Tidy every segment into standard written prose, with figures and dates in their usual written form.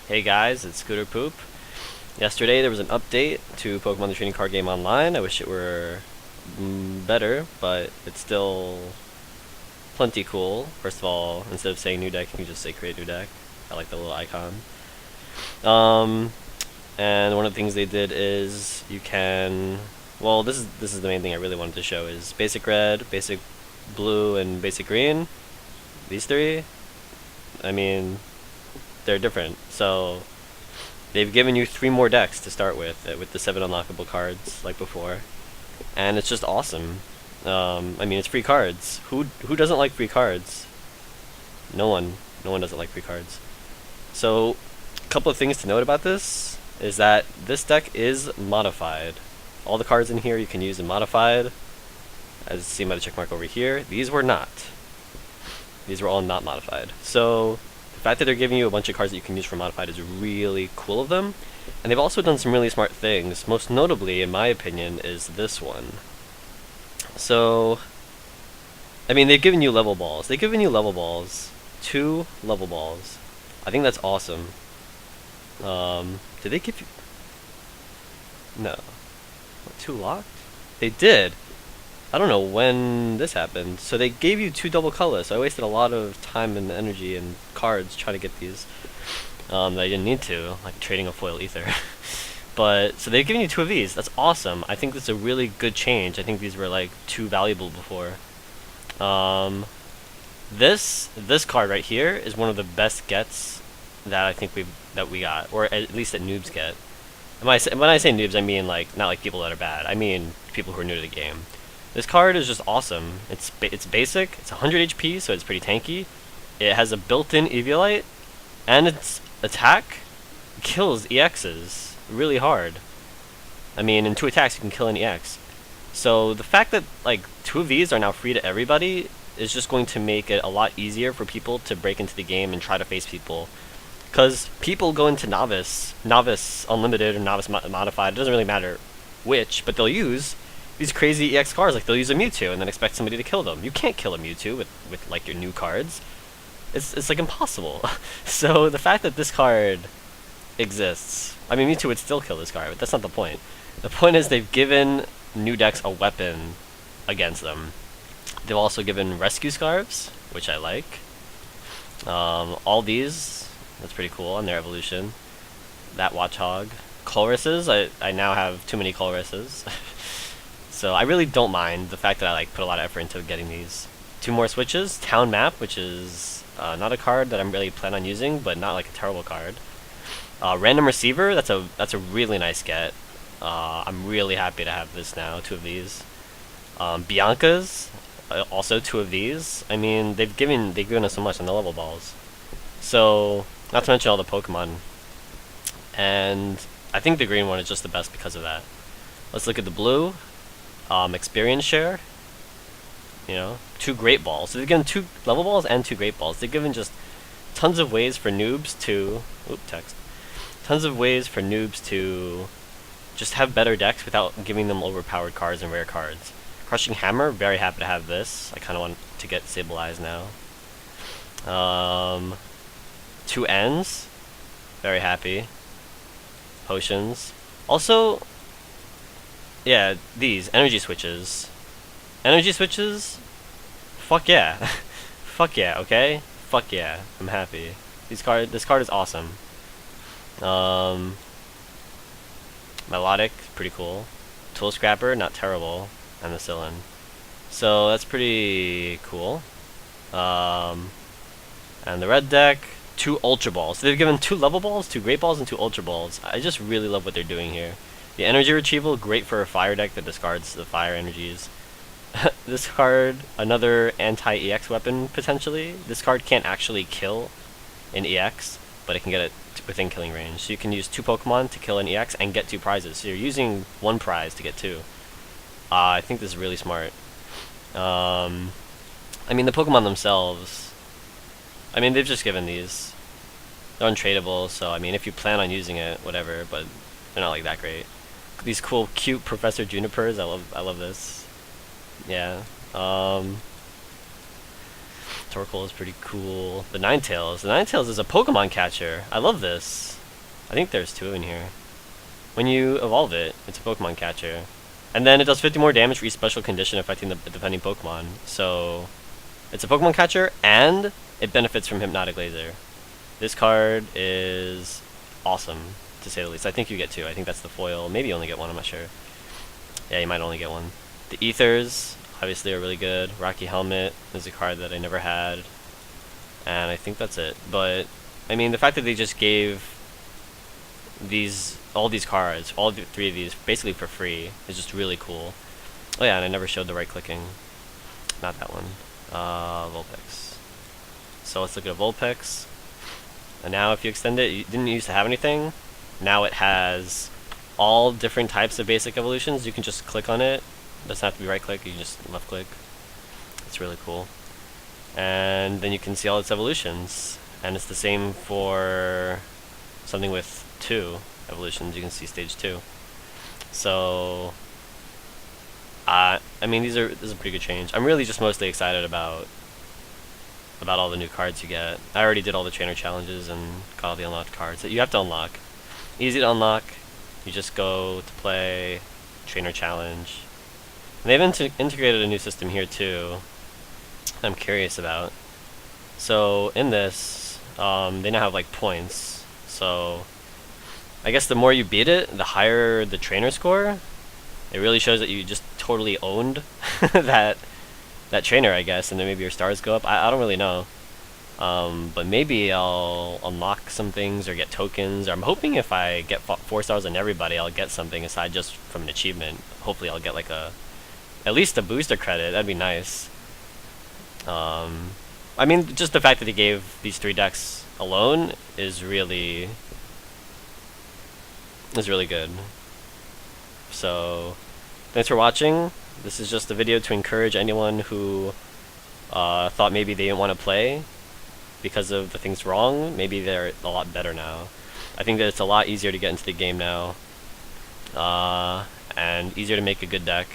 Hey guys, it's skooterpoop. Yesterday there was an update to Pokemon the Trading Card Game Online. I wish it were better, but it's still plenty cool. First of all, instead of saying new deck, you can just say create new deck. I like the little icon. Um, and one of the things they did is you can, well, this is the main thing I really wanted to show is basic red, basic blue, and basic green. These three, I mean, they're different. So they've given you 3 more decks to start with the 7 unlockable cards like before, and it's just awesome. I mean, it's free cards. Who doesn't like free cards? No one. No one doesn't like free cards. So, a couple of things to note about this is that this deck is modified. All the cards in here you can use in modified, as seen by the check mark over here. These were not. These were all not modified. So, the fact that they're giving you a bunch of cards that you can use for modified is really cool of them. And they've also done some really smart things. Most notably, in my opinion, is this one. So, I mean, they've given you level balls. They've given you level balls. 2 level balls. I think that's awesome. Did they give you... No. What, 2 locked? They did. I don't know when this happened. So they gave you 2 double colors. So I wasted a lot of time and energy and cards trying to get these that I didn't need to, like trading a foil ether. But so they've given you 2 of these. That's awesome. I think that's a really good change. I think these were like too valuable before. This card right here is one of the best gets that I think we got, or at least that noobs get. And when I say noobs, I mean like not like people that are bad. I mean people who are new to the game. This card is just awesome. It's basic. It's 100 HP, so it's pretty tanky. It has a built-in Eviolite, and its attack kills EXs really hard. I mean, in 2 attacks you can kill an EX. So the fact that like 2 of these are now free to everybody is just going to make it a lot easier for people to break into the game and try to face people. Because people go into Novice Unlimited or Novice Modified, it doesn't really matter which, but they'll use these crazy EX cards. Like they'll use a Mewtwo and then expect somebody to kill them. You can't kill a Mewtwo with like your new cards. It's like impossible. So the fact that this card exists, I mean Mewtwo would still kill this card, but that's not the point. The point is they've given new decks a weapon against them. They've also given Rescue Scarves, which I like. All these, that's pretty cool on their evolution. That Watchhog. Colruses, I now have too many Colruses. So I really don't mind the fact that I like put a lot of effort into getting these. 2 more switches. Town Map, which is not a card that I'm really planning on using, but not like a terrible card. Random Receiver, that's a really nice get. I'm really happy to have this now, 2 of these. Bianca's, also 2 of these. I mean, they've given us so much on the level balls. So, not to mention all the Pokemon. And I think the green one is just the best because of that. Let's look at the blue. Experience share. You know, 2 great balls. So they've given 2 level balls and 2 great balls. They've given just tons of ways for noobs to... Tons of ways for noobs to just have better decks without giving them overpowered cards and rare cards. Crushing Hammer, very happy to have this. I kind of want to get Stabilized now. 2 ends, very happy. Potions. Also, yeah, these energy switches. Energy switches, fuck yeah. Fuck yeah, okay? Fuck yeah, I'm happy. This card is awesome. Melodic, pretty cool. Tool Scrapper, not terrible. And the Cylin. So that's pretty cool. And the red deck, 2 Ultra Balls. So they've given 2 level balls, 2 great balls, and 2 Ultra Balls. I just really love what they're doing here. The energy retrieval, great for a fire deck that discards the fire energies. This card, another anti-EX weapon, potentially. This card can't actually kill an EX, but it can get it within killing range. So you can use 2 Pokemon to kill an EX and get 2 prizes. So you're using 1 prize to get 2. I think this is really smart. I mean, the Pokemon themselves, I mean, they've just given these. They're untradeable, so I mean, if you plan on using it, whatever, but they're not like that great. These cool, cute Professor Junipers, I love this. Yeah. Torkoal is pretty cool. The Ninetales is a Pokemon catcher. I love this. I think there's 2 in here. When you evolve it, it's a Pokemon catcher. And then it does 50 more damage for each special condition affecting the defending Pokemon. So, it's a Pokemon catcher, and it benefits from Hypnotic Laser. This card is awesome, to say the least. I think you get 2. I think that's the foil. Maybe you only get 1, I'm not sure. Yeah, you might only get 1. The Ethers, obviously, are really good. Rocky Helmet is a card that I never had. And I think that's it. But, I mean, the fact that they just gave all these cards, all 3 of these, basically for free, is just really cool. Oh yeah, and I never showed the right clicking. Not that one. Vulpix. So let's look at Vulpix. And now if you extend it, you didn't used to have anything. Now it has all different types of basic evolutions. You can just click on it. It doesn't have to be right click, you can just left click. It's really cool. And then you can see all its evolutions. And it's the same for something with 2 evolutions. You can see stage 2. So I mean, this is a pretty good change. I'm really just mostly excited about all the new cards you get. I already did all the trainer challenges and got all the unlocked cards that you have to unlock. Easy to unlock. You just go to play trainer challenge. And they've integrated a new system here too. I'm curious about. So in this, they now have like points. So I guess the more you beat it, the higher the trainer score. It really shows that you just totally owned that trainer, I guess, and then maybe your stars go up. I don't really know. But maybe I'll unlock some things or get tokens. Or I'm hoping if I get 4 stars on everybody, I'll get something aside just from an achievement. Hopefully I'll get like at least a booster credit. That'd be nice. I mean, just the fact that he gave these 3 decks alone is really good. So, thanks for watching. This is just a video to encourage anyone who thought maybe they didn't want to play because of the things wrong. Maybe they're a lot better now. I think that it's a lot easier to get into the game now, and easier to make a good deck.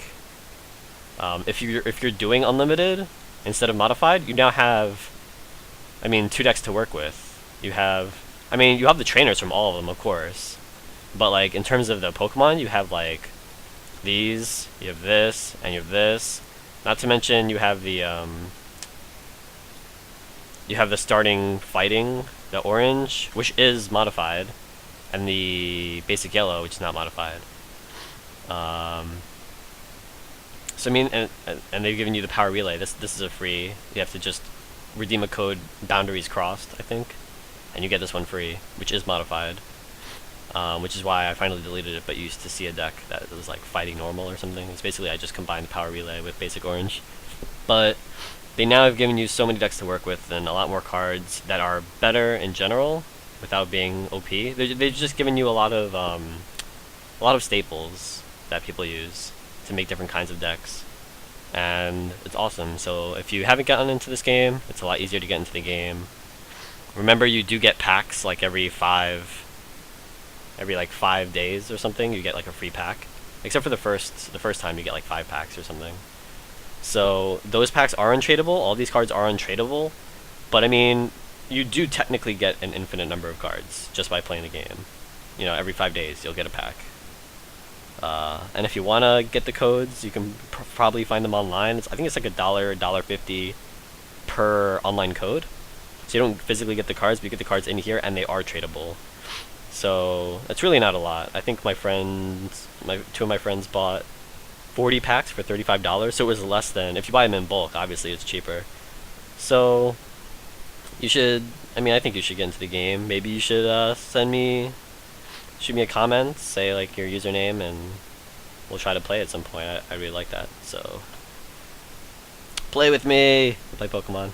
If you're doing unlimited instead of modified, you now have, I mean, 2 decks to work with. You have the trainers from all of them, of course, but like in terms of the Pokemon, you have like these, you have this, and you have this. Not to mention you have the starting fighting, the orange, which is modified, and the basic yellow, which is not modified. So I mean, and they've given you the power relay. This is a free. You have to just redeem a code, boundaries crossed, I think, and you get this one free, which is modified. Which is why I finally deleted it, but you used to see a deck that was like fighting normal or something. It's basically I just combined the power relay with basic orange. But they now have given you so many decks to work with and a lot more cards that are better in general without being OP. They've just given you a lot of staples that people use to make different kinds of decks. And it's awesome. So if you haven't gotten into this game, it's a lot easier to get into the game. Remember, you do get packs like every 5 days or something. You get like a free pack, except for the first time you get like 5 packs or something. So those packs are untradeable. All these cards are untradeable, but I mean, you do technically get an infinite number of cards just by playing the game. You know, every 5 days you'll get a pack. And if you wanna get the codes, you can probably find them online. I think it's like $1.50 per online code. So you don't physically get the cards, but you get the cards in here, and they are tradable. So that's really not a lot. I think 2 of my friends bought 40 packs for $35, so it was less than, if you buy them in bulk, obviously it's cheaper. So you should, I think you should get into the game. Maybe you should shoot me a comment, say like your username, and we'll try to play at some point. I really like that. So play with me, play Pokemon.